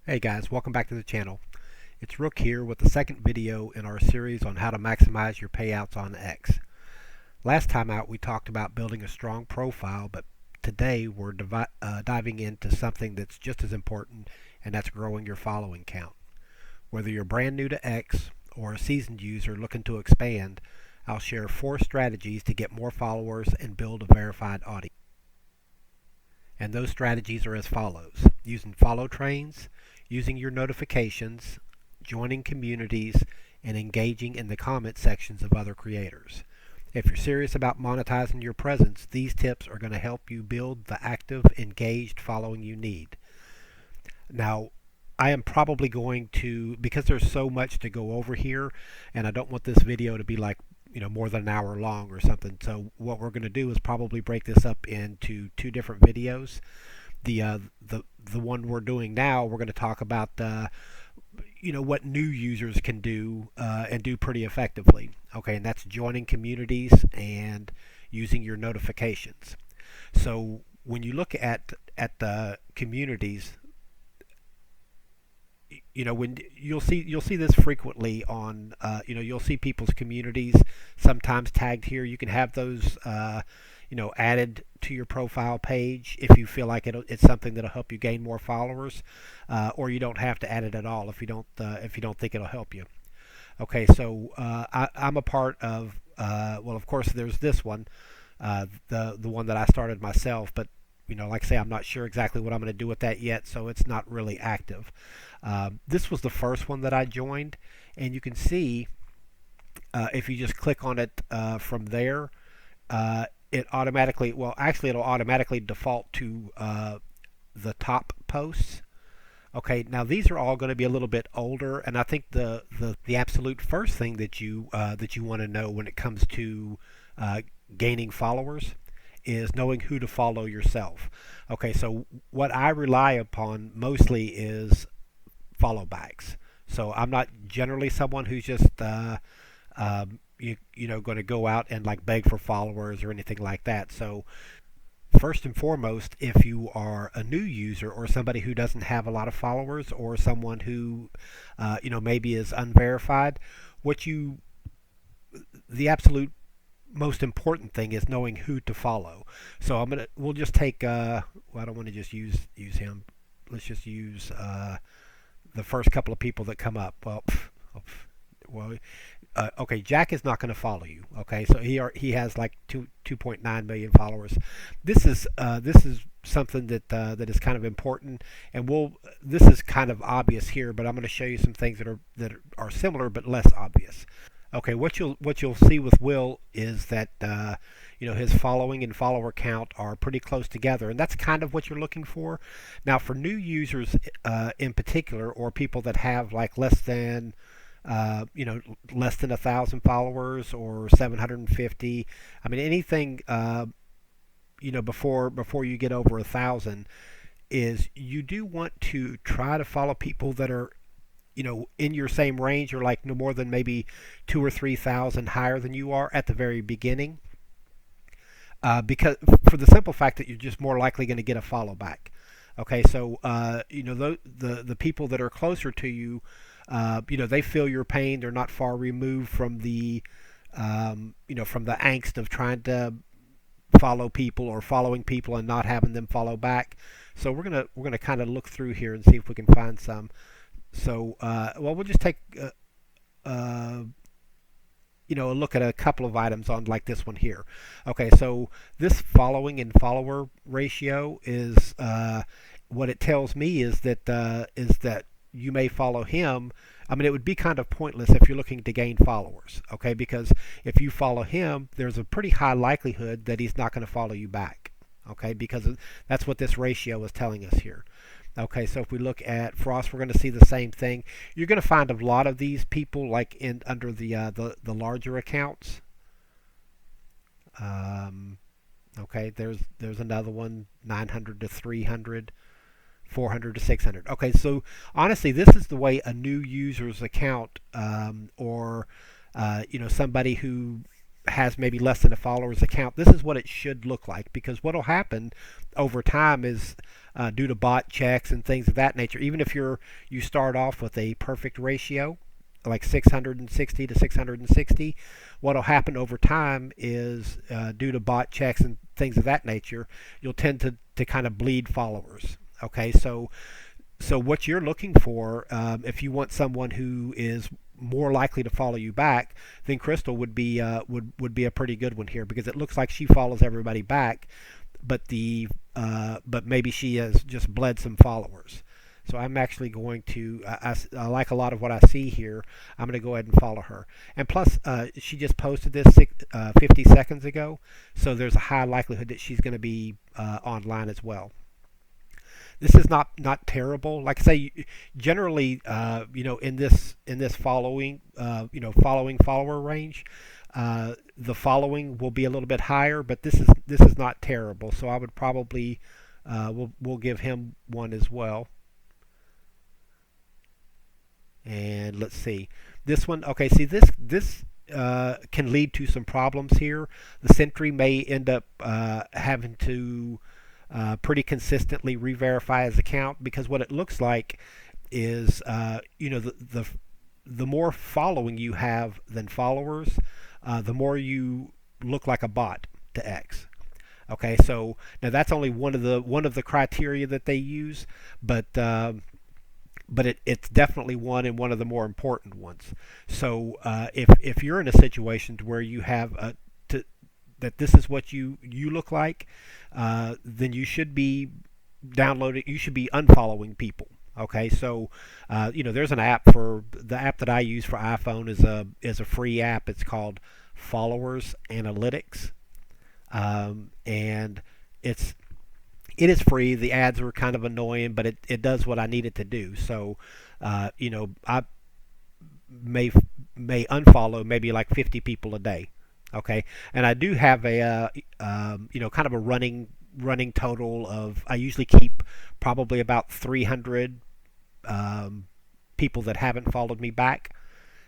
Hey guys, welcome back to the channel. It's Rook here with the second video in our series on how to maximize your payouts on X. Last time out we talked about building a strong profile, but today we're diving into something that's just as important, and that's growing your following count. Whether you're brand new to X or a seasoned user looking to expand, I'll share 4 strategies to get more followers and build a verified audience. And those strategies are as follows: using follow trains, using your notifications, joining communities, and engaging in the comment sections of other creators. If you're serious about monetizing your presence, these tips are going to help you build the active, engaged following you need. Now, I am probably going to, because there's so much to go over here, and I don't want this video to be like, more than an hour long or something. So what we're going to do is probably break this up into 2 different videos. The one we're doing now, we're going to talk about what new users can do and do pretty effectively. Okay, and that's joining communities and using your notifications. So when you look at the communities, when you'll see this frequently on you'll see people's communities sometimes tagged here. You can have those added to your profile page if you feel like it's something that'll help you gain more followers, or you don't have to add it at all if you don't think it'll help you. Okay, so I'm a part of well, of course there's this one, the one that I started myself, but like I say, I'm not sure exactly what I'm going to do with that yet, so it's not really active. This was the first one that I joined, and you can see if you just click on it from there, it automatically, well, actually, it'll automatically default to the top posts. Okay, now these are all going to be a little bit older, and I think the absolute first thing that you want to know when it comes to gaining followers is knowing who to follow yourself. Okay, so what I rely upon mostly is follow backs. So I'm not generally someone who's just going to go out and like beg for followers or anything like that. So first and foremost, if you are a new user or somebody who doesn't have a lot of followers, or someone who maybe is unverified, what you the absolute most important thing is knowing who to follow. So we'll just take well, I don't want to just use him. Let's just use the first couple of people that come up. Well, okay, Jack is not going to follow you. Okay, so he has like 2.9 million followers. This is something that is kind of important, and this is kind of obvious here, but I'm going to show you some things that are similar but less obvious. Okay, what you'll see with Will is that his following and follower count are pretty close together, and that's kind of what you're looking for. Now, for new users in particular, or people that have like less than 1,000 followers or 750. I mean, anything before you get over 1,000, is you do want to try to follow people that are in your same range, or like no more than maybe 2 or 3 thousand higher than you are at the very beginning, because for the simple fact that you're just more likely going to get a follow back. Okay, so the people that are closer to you, they feel your pain. They're not far removed from from the angst of trying to follow people or following people and not having them follow back. So we're gonna kind of look through here and see if we can find some. So, well, we'll just take uh, a look at a couple of items on like this one here. Okay, so this following and follower ratio is what it tells me is that you may follow him. I mean, it would be kind of pointless if you're looking to gain followers, okay? Because if you follow him, there's a pretty high likelihood that he's not going to follow you back, okay? Because that's what this ratio is telling us here. Okay, so if we look at Frost, we're going to see the same thing. You're going to find a lot of these people like in under the larger accounts. Um, okay, there's another one, 900 to 300, 400 to 600. Okay, so honestly, this is the way a new user's account, or somebody who has maybe less than a followers account, this is what it should look like. Because what will happen over time is due to bot checks and things of that nature, even if you start off with a perfect ratio like 660 to 660, what will happen over time is due to bot checks and things of that nature, you'll tend to kind of bleed followers. Okay, so what you're looking for, if you want someone who is more likely to follow you back, then Crystal would be would be a pretty good one here, because it looks like she follows everybody back, but maybe she has just bled some followers. So I'm actually going to, I like a lot of what I see here. I'm going to go ahead and follow her. And plus, she just posted this 50 seconds ago, so there's a high likelihood that she's going to be online as well. This is not terrible. Like I say, generally, in this following, following follower range, the following will be a little bit higher, but this is not terrible. So I would probably we'll give him one as well. And let's see, this one. Okay, see this can lead to some problems here. The Sentry may end up having to pretty consistently re-verify his account, because what it looks like is the more following you have than followers, the more you look like a bot to X. Okay, so now that's only one of the criteria that they use, but it's definitely one of the more important ones. So if you're in a situation to where you have that this is what you look like, then you should be downloading. You should be unfollowing people. Okay, so there's an app. For the app that I use for iPhone is a free app. It's called Followers Analytics, and it is free. The ads are kind of annoying, but it does what I need it to do. So I may unfollow maybe like 50 people a day. Okay, and I do have a kind of a running total of, I usually keep probably about 300 people that haven't followed me back,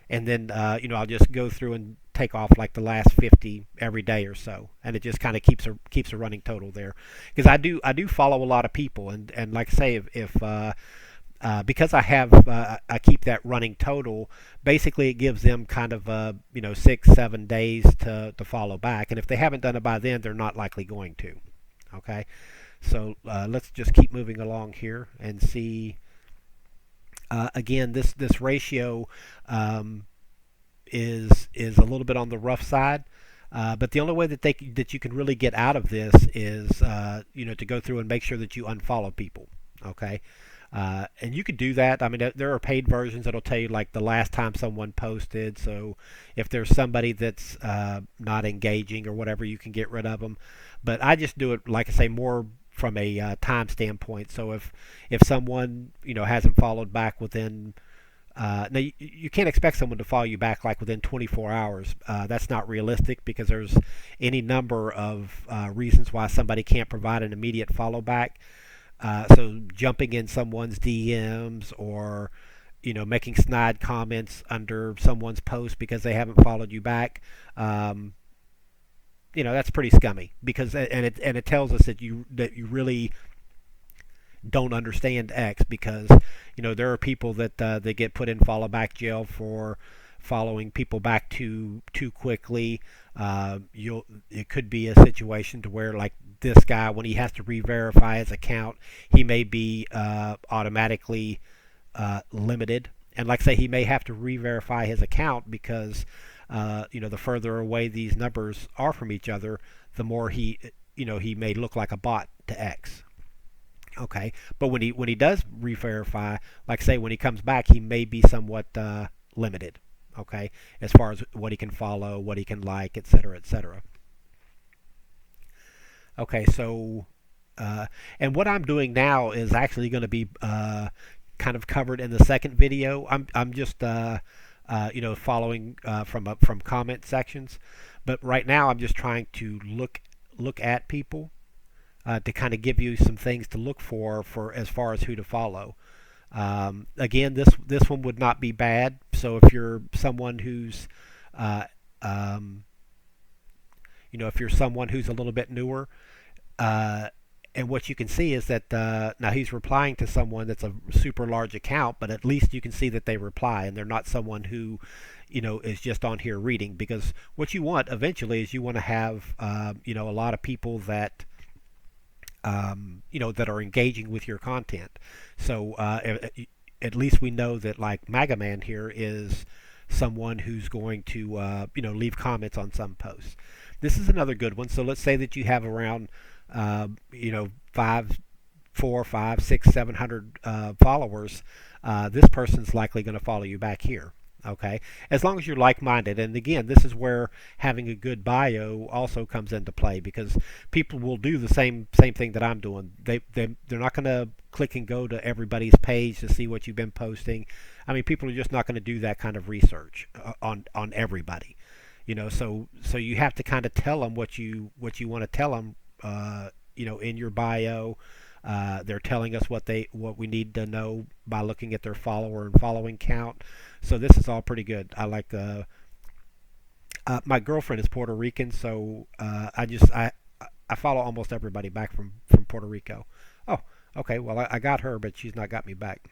and then I'll just go through and take off like the last 50 every day or so, and it just kind of keeps a running total there, because I do follow a lot of people, and like I say, if because I keep that running total. Basically, it gives them kind of 6-7 days to follow back, and if they haven't done it by then, they're not likely going to. Okay, so let's just keep moving along here and see. Again, this ratio is a little bit on the rough side. But the only way that you can really get out of this is to go through and make sure that you unfollow people. Okay, and you could do that. I mean, there are paid versions that'll tell you like the last time someone posted. So if there's somebody that's not engaging or whatever, you can get rid of them. But I just do it, like I say, more from a time standpoint. So if someone hasn't followed back within now, you can't expect someone to follow you back like within 24 hours. That's not realistic, because there's any number of reasons why somebody can't provide an immediate follow back. So jumping in someone's DMs, or making snide comments under someone's post because they haven't followed you back. That's pretty scummy, because and it tells us that you really don't understand X, because there are people that they get put in follow back jail for following people back too quickly. It could be a situation to where, like this guy, when he has to re-verify his account, he may be automatically limited, and like I say, he may have to re-verify his account because the further away these numbers are from each other, the more he may look like a bot to X. Okay, but when he does re-verify, like say when he comes back, he may be somewhat limited. Okay, as far as what he can follow, what he can like, etc., etc. Okay, so and what I'm doing now is actually going to be kind of covered in the second video. I'm just following from comment sections, but right now I'm just trying to look at people. To kind of give you some things to look for as far as who to follow. Again, this one would not be bad. So if you're someone who's if you're someone who's a little bit newer. Uh, and what you can see is that now he's replying to someone that's a super large account, but at least you can see that they reply and they're not someone who, is just on here reading. Because what you want eventually is you want to have, a lot of people that, that are engaging with your content. So at least we know that like Maga Man here is someone who's going to, leave comments on some posts. This is another good one. So let's say that you have around five, 4, 5, 6, 700 followers. This person's likely going to follow you back here. Okay, as long as you're like-minded, and again, this is where having a good bio also comes into play, because people will do the same thing that I'm doing. They're not going to click and go to everybody's page to see what you've been posting. I mean, people are just not going to do that kind of research on everybody. So you have to kind of tell them what you want to tell them. In your bio, they're telling us what we need to know by looking at their follower and following count. So this is all pretty good. I like. My girlfriend is Puerto Rican, so I follow almost everybody back from Puerto Rico. Oh, okay. Well, I got her, but she's not got me back.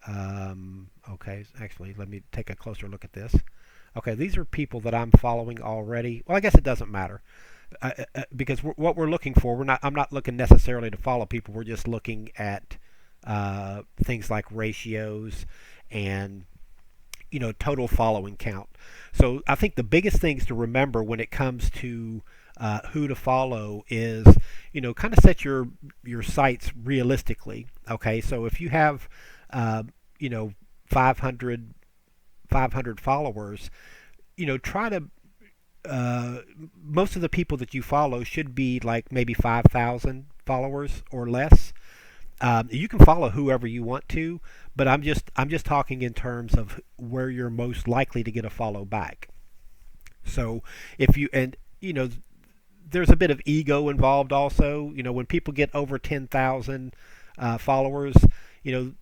Okay, actually, let me take a closer look at this. Okay, these are people that I'm following already. Well, I guess it doesn't matter because what we're looking for, I'm not looking necessarily to follow people. We're just looking at things like ratios and total following count. So I think the biggest things to remember when it comes to who to follow is kind of set your sites realistically. Okay, so if you have uh, you know 500 followers, try to most of the people that you follow should be like maybe 5,000 followers or less. You can follow whoever you want to, but I'm just talking in terms of where you're most likely to get a follow back. So if you and there's a bit of ego involved also. When people get over 10,000 followers, you know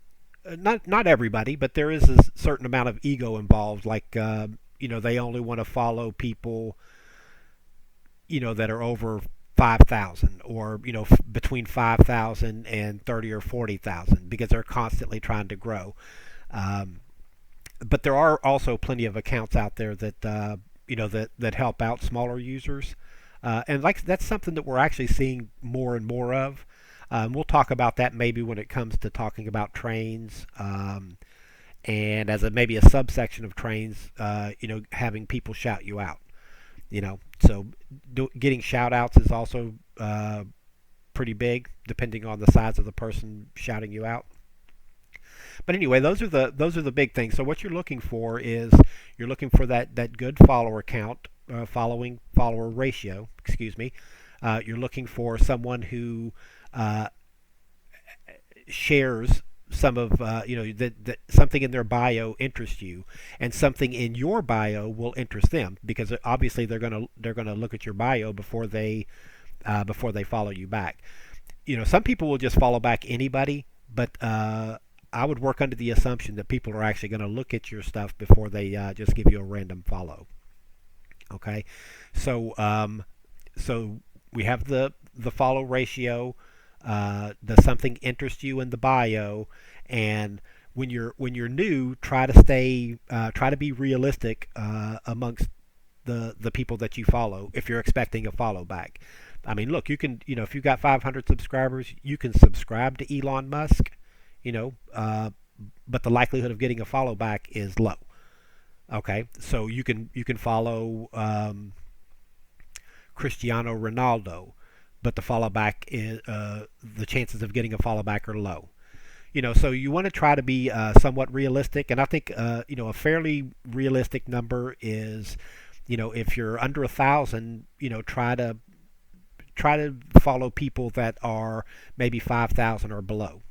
not everybody, but there is a certain amount of ego involved. Like they only want to follow people that are over 5,000, or between 5,000 and 30 or 40,000, because they're constantly trying to grow. Um, but there are also plenty of accounts out there that that help out smaller users, and like that's something that we're actually seeing more and more of. We'll talk about that maybe when it comes to talking about trains, and as maybe a subsection of trains, having people shout you out. So getting shout outs is also pretty big, depending on the size of the person shouting you out. But anyway, those are the big things. So what you're looking for is you're looking for that good follower count, follower ratio. Excuse me. You're looking for someone who uh, shares some of that something in their bio interests you, and something in your bio will interest them, because obviously they're gonna look at your bio before they follow you back. Some people will just follow back anybody, but I would work under the assumption that people are actually going to look at your stuff before they just give you a random follow. Okay, so we have the follow ratio. Does something interest you in the bio? And when you're new, try to be realistic amongst the people that you follow, if you're expecting a follow back. I mean, look, you can, if you've got 500 subscribers, you can subscribe to Elon Musk, you know, uh, but the likelihood of getting a follow back is low. Okay, so you can follow Cristiano Ronaldo, but the chances of getting a follow back are low. So you want to try to be somewhat realistic, and I think a fairly realistic number is, if you're under 1,000, try to follow people that are maybe 5,000 or below.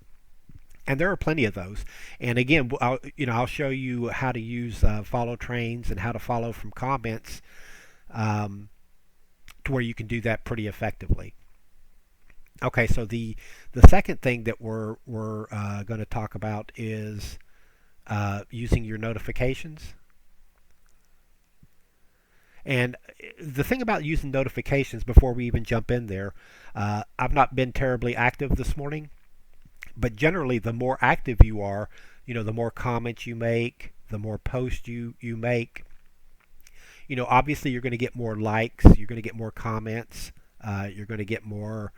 And there are plenty of those. And again, I'll show you how to use follow trains and how to follow from comments, um, to where you can do that pretty effectively. Okay, so the second thing that we're going to talk about is using your notifications. And the thing about using notifications, before we even jump in there, I've not been terribly active this morning, but generally the more active you are, the more comments you make, the more posts you make, obviously you're going to get more likes, you're going to get more comments, you're going to get more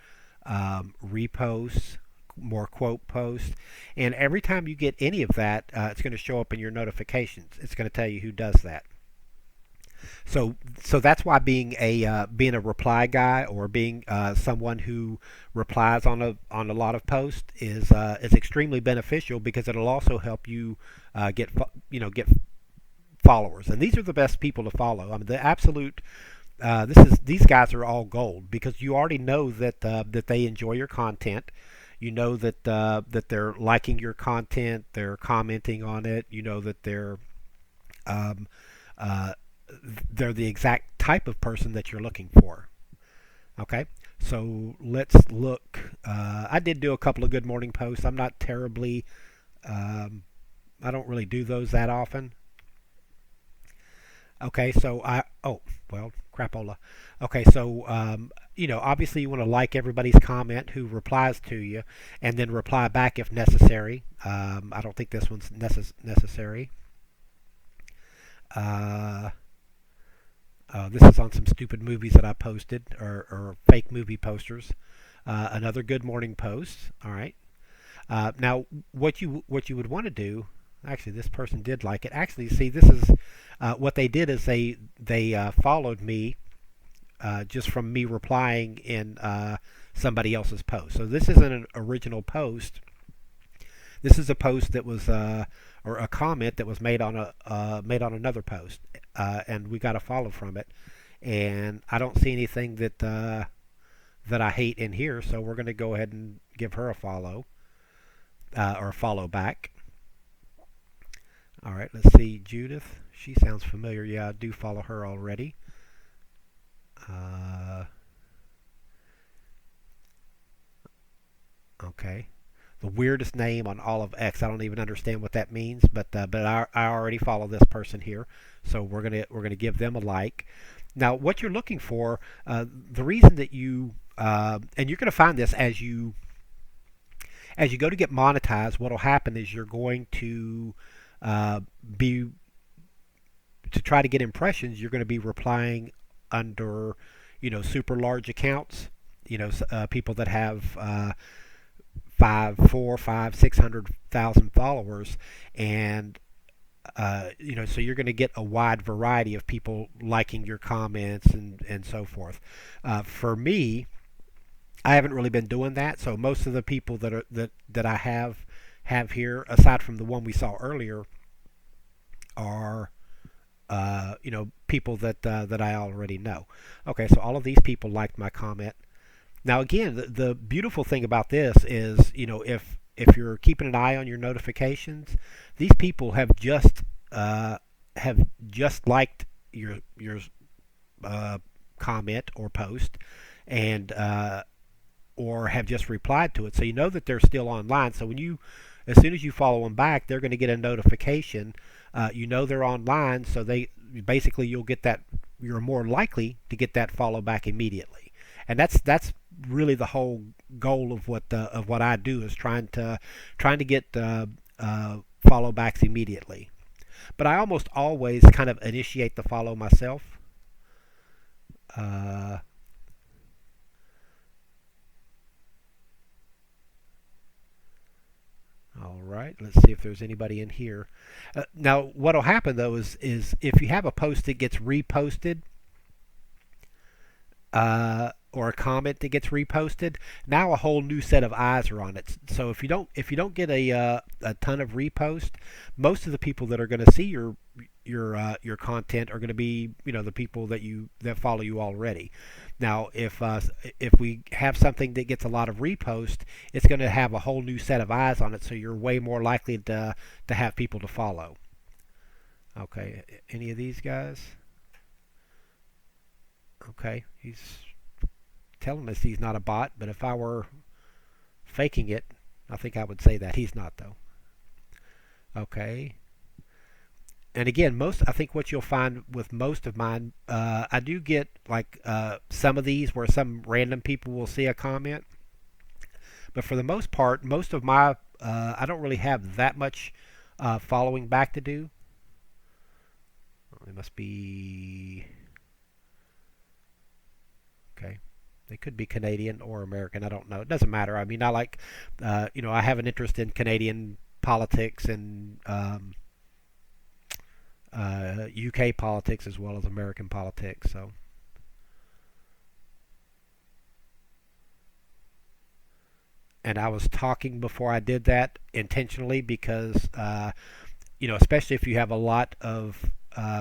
reposts, more quote posts, and every time you get any of that, it's going to show up in your notifications. It's going to tell you who does that. So that's why being a reply guy, or being someone who replies on a lot of posts is extremely beneficial, because it'll also help you get followers. And these are the best people to follow. I mean, the absolute these guys are all gold, because you already know that they enjoy your content. You know that they're liking your content, they're commenting on it. You know that um, uh, they're the exact type of person that you're looking for. Okay, so let's look. I did do a couple of good morning posts. I'm not terribly. Um, I don't really do those that often. Okay, so well, crapola. Okay, so obviously you want to like everybody's comment who replies to you, and then reply back if necessary. I don't think this one's necessary. Uh, this is on some stupid movies that I posted, or fake movie posters. Another good morning post. All right. Now, what you would want to do. Actually, this person did like it. Actually, see, this is what they did is they followed me just from me replying in somebody else's post. So this isn't an original post. This is a post that was or a comment that was made on another post, and we got a follow from it. And I don't see anything that I hate in here, so we're going to go ahead and give her a follow, or a follow back. All right, let's see, Judith. She sounds familiar. Yeah, I do follow her already. Uh, okay. The weirdest name on all of X. I don't even understand what that means, but I already follow this person here, so we're gonna give them a like. Now, what you're looking for, the reason that you and you're going to find this as you go to get monetized. What'll happen is you're going to uh, be to try to get impressions. You're going to be replying under super large accounts. People that have five, four, five, 600,000 followers, and so you're going to get a wide variety of people liking your comments and so forth. For me, I haven't really been doing that. So most of the people that I have here, aside from the one we saw earlier, are people that I already know. Okay, so all of these people liked my comment. Now again, the beautiful thing about this is, if you're keeping an eye on your notifications, these people have just liked your comment or post, and or have just replied to it. So you know that they're still online. So as soon as you follow them back, they're going to get a notification. They're online, so you'll get that. You're more likely to get that follow back immediately, and that's really the whole goal of what I do, is trying to get follow backs immediately. But I almost always kind of initiate the follow myself. Uh, all right, let's see if there's anybody in here. Now, what'll happen though is if you have a post that gets reposted, or a comment that gets reposted, now a whole new set of eyes are on it. So if you don't get a ton of repost, most of the people that are going to see your content are going to be the people that follow you already. Now, if we have something that gets a lot of repost, it's going to have a whole new set of eyes on it. So you're way more likely to have people to follow. Okay, any of these guys? Okay, he's telling us he's not a bot, but if I were faking it, I think I would say that. He's not, though. Okay. And again, most I think what you'll find with most of mine, I do get like some of these where some random people will see a comment, but for the most part, most of my I don't really have that much following back to do. It must be okay. They could be Canadian or American. I don't know. It doesn't matter. I mean, I like, I have an interest in Canadian politics and UK politics as well as American politics. So, and I was talking before I did that intentionally because, especially if you have a lot of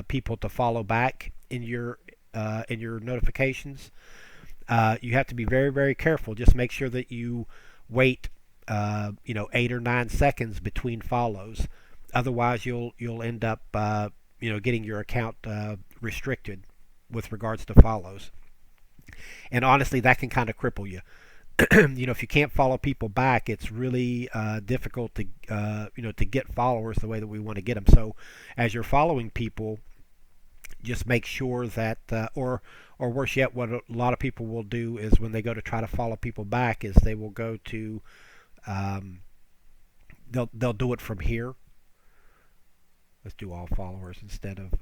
people to follow back in your notifications, you have to be very, very careful. Just make sure that you wait, 8 or 9 seconds between follows. Otherwise, you'll end up, getting your account restricted with regards to follows. And honestly, that can kind of cripple you. If you can't follow people back, it's really difficult to, to get followers the way that we want to get them. So, as you're following people, just make sure that, or worse yet, what a lot of people will do is when they go to try to follow people back, is they will go to, um, they'll do it from here. Let's do all followers instead of.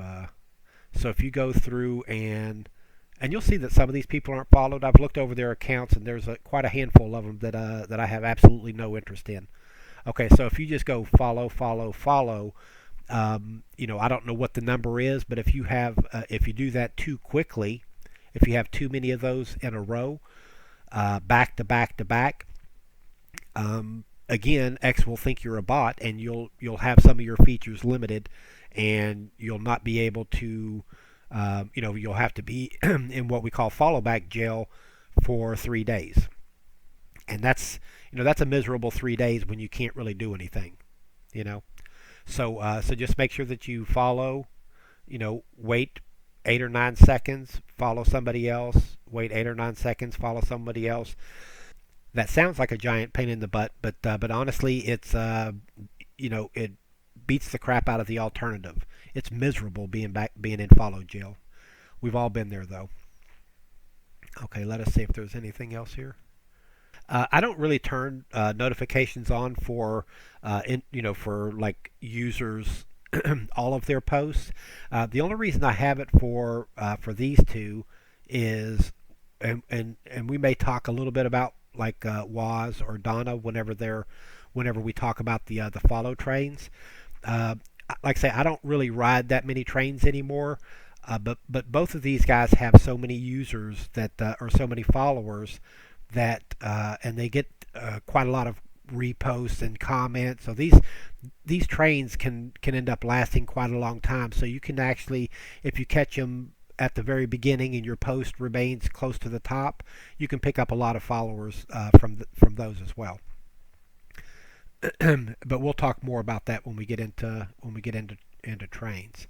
So if you go through and you'll see that some of these people aren't followed. I've looked over their accounts and there's quite a handful of them that I have absolutely no interest in. Okay, so if you just go follow, follow, follow, I don't know what the number is, but if you do that too quickly, if you have too many of those in a row, back to back to back, again, X will think you're a bot, and you'll have some of your features limited, and you'll not be able to, you'll have to be in what we call follow back jail for 3 days, and that's a miserable 3 days when you can't really do anything, you know. So just make sure that you follow, wait 8 or 9 seconds, follow somebody else, wait 8 or 9 seconds, follow somebody else. That sounds like a giant pain in the butt, but honestly, it beats the crap out of the alternative. It's miserable being in follow jail. We've all been there though. Okay, let us see if there's anything else here. I don't really turn notifications on for, for like users, all of their posts. The only reason I have it for these two is, and we may talk a little bit about like Waz or Donna whenever we talk about the follow trains. Uh, like I say, I don't really ride that many trains anymore. But both of these guys have so many users that or so many followers that and they get quite a lot of reposts and comments. So these trains can end up lasting quite a long time. So you can actually, if you catch them at the very beginning and your post remains close to the top, you can pick up a lot of followers from those as well. But we'll talk more about that when we get into trains.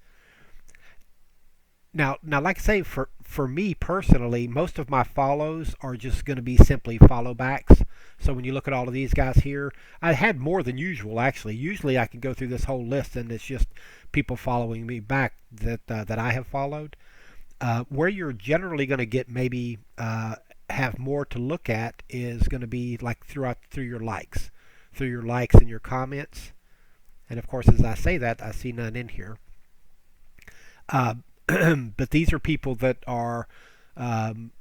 Now, like I say, for me personally, most of my follows are just going to be simply follow backs. So when you look at all of these guys here, I had more than usual actually. Usually I can go through this whole list and it's just people following me back that I have followed. Where you're generally going to get maybe have more to look at is going to be like through your likes and your comments. And of course, as I say that, I see none in here. Uh, but these are people that are um,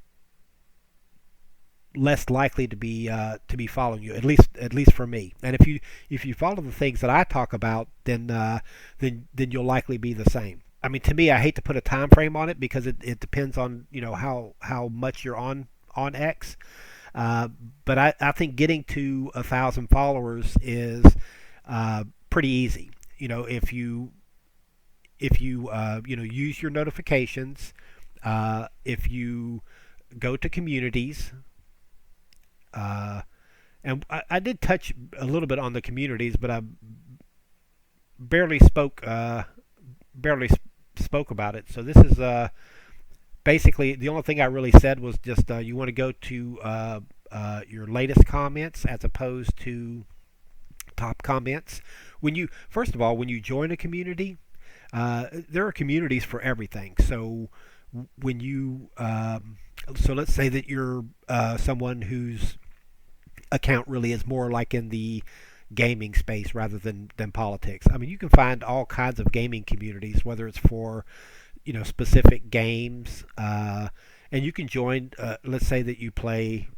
less likely to be following you, at least for me. And if you follow the things that I talk about, then you'll likely be the same. I mean, to me, I hate to put a time frame on it because it depends on how much you're on X. Uh, but I think getting to 1,000 followers is pretty easy. If you use your notifications, if you go to communities, uh, and I did touch a little bit on the communities, but I barely spoke barely spoke about it. So this is basically the only thing I really said was just you want to go to your latest comments as opposed to top comments. When you first of all when you join a community, there are communities for everything. So when you so let's say that you're someone whose account really is more like in the gaming space rather than politics. I mean, you can find all kinds of gaming communities, whether it's for specific games, and you can join. Let's say that you play.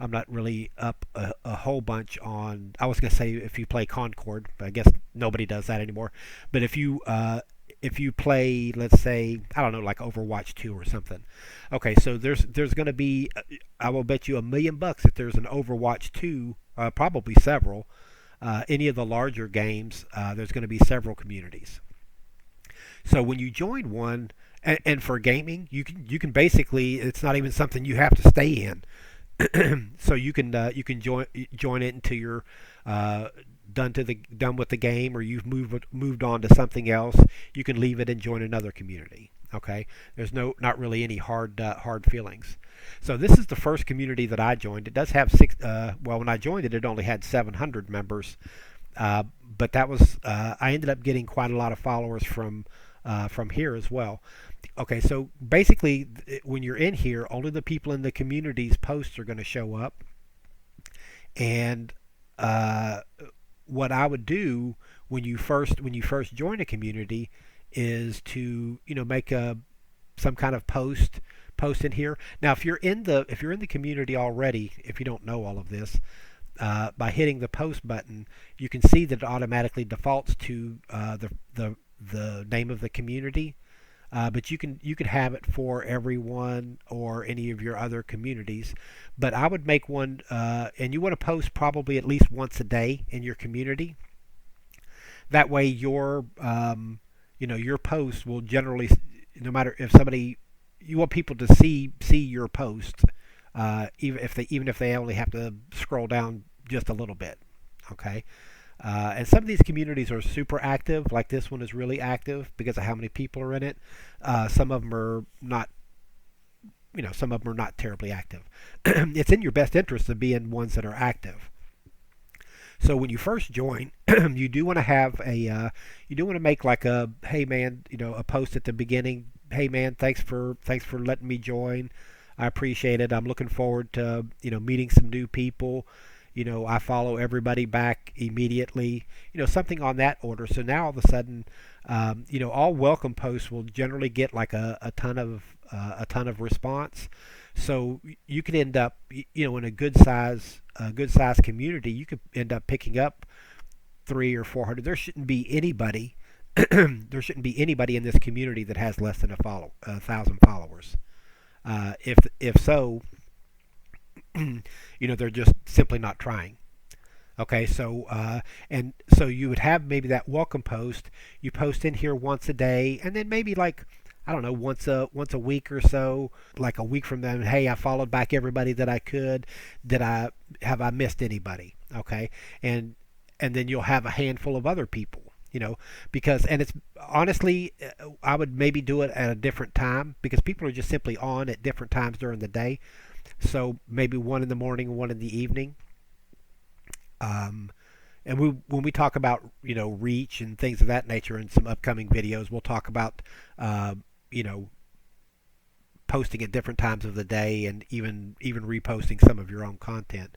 I'm not really up a whole bunch on. I was gonna say if you play Concord, but I guess nobody does that anymore. But if you play, let's say, I don't know, like Overwatch 2 or something. Okay, so there's going to be, I will bet you $1,000,000 that there's an Overwatch 2, probably several. Any of the larger games, there's going to be several communities. So when you join one, and for gaming, you can basically, it's not even something you have to stay in. So you can join it until you're uh, done with the game, or you've moved on to something else. You can leave it and join another community. Okay, there's not really any hard feelings. So this is the first community that I joined. It does have six. Well, when I joined it, it only had 700 members, but that was I ended up getting quite a lot of followers from here as well. Okay, so basically, when you're in here, only the people in the community's posts are going to show up. And uh, what I would do when you first join a community is to make some kind of post in here. Now, if you're in the community already, if you don't know all of this, by hitting the post button, you can see that it automatically defaults to the name of the community. But you can have it for everyone or any of your other communities. But I would make one, and you want to post probably at least once a day in your community. That way, your post will generally, no matter if somebody, you want people to see your post, even if they only have to scroll down just a little bit. Okay. And some of these communities are super active, like this one is really active because of how many people are in it. Some of them are not, some of them are not terribly active. It's in your best interest to be in ones that are active. So when you first join, you do want to have you do want to make like a, hey man, a post at the beginning. Hey man, thanks for letting me join. I appreciate it. I'm looking forward to meeting some new people. I follow everybody back immediately. Something on that order. So now all of a sudden, all welcome posts will generally get like a ton of response. So you could end up, in a good size community, you could end up picking up 300 or 400. There shouldn't be anybody. There shouldn't be anybody in this community that has less than 1,000 followers. If so, they're just simply not trying. Okay, so and so you would have maybe that welcome post. You post in here once a day, and then maybe like, I don't know, once a week or so, like a week from then. Hey, I followed back everybody that I could. Have I missed anybody? Okay, and then you'll have a handful of other people. Because, and it's honestly, I would maybe do it at a different time because people are just simply on at different times during the day. So maybe one in the morning, one in the evening. Um, and when we talk about reach and things of that nature in some upcoming videos, we'll talk about uh, you know posting at different times of the day and even reposting some of your own content.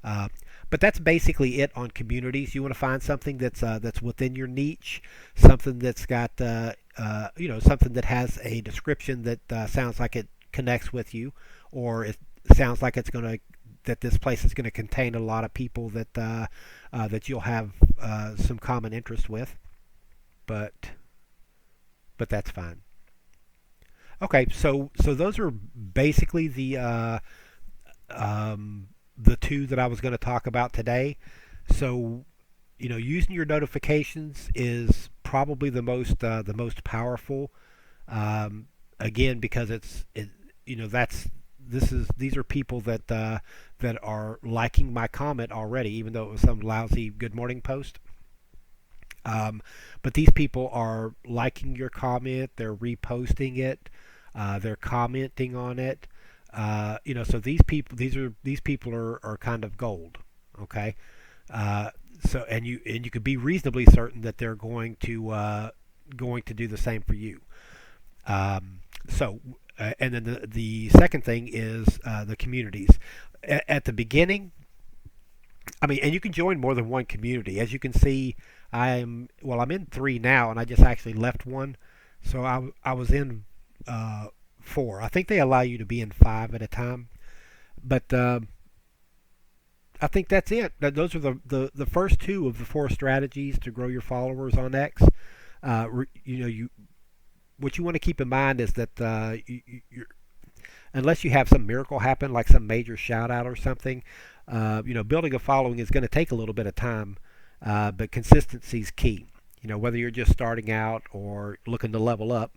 Uh, but that's basically it on communities. You want to find something that's within your niche, something that's got something that has a description that sounds like it connects with you, or it sounds like that this place is going to contain a lot of people that you'll have some common interest with. But that's fine. Okay, so those are basically the two that I was going to talk about today. So using your notifications is probably the most powerful. Again, because that's these are people that are liking my comment already, even though it was some lousy good morning post. But these people are liking your comment, they're reposting it, they're commenting on it. So these people are kind of gold. Okay. So and you could be reasonably certain that they're going to going to do the same for you. And then the second thing is the communities. At the beginning, I mean, and you can join more than one community. As you can see, I'm in three now, and I just actually left one, so I was in four. I think they allow you to be in five at a time, but I think that's it. Those are the first two of the four strategies to grow your followers on X. You what you want to keep in mind is that unless you have some miracle happen, like some major shout out or something, building a following is going to take a little bit of time, but consistency is key. Whether you're just starting out or looking to level up,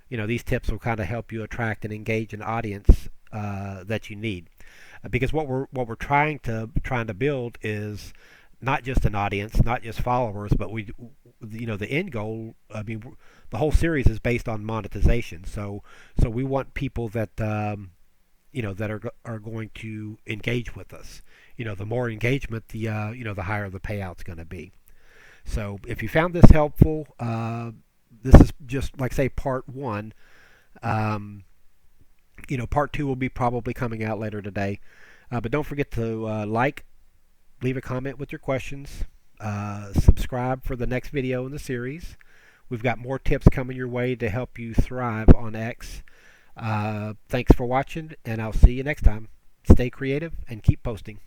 these tips will kind of help you attract and engage an audience that you need. Because what we're trying to build is not just an audience, not just followers, but the end goal. I mean, the whole series is based on monetization. So we want people that that are going to engage with us. The more engagement, the higher the payout's going to be. So if you found this helpful, this is just like say part one. Part two will be probably coming out later today. But don't forget to leave a comment with your questions, subscribe for the next video in the series. We've got more tips coming your way to help you thrive on X. Thanks for watching, and I'll see you next time. Stay creative and keep posting.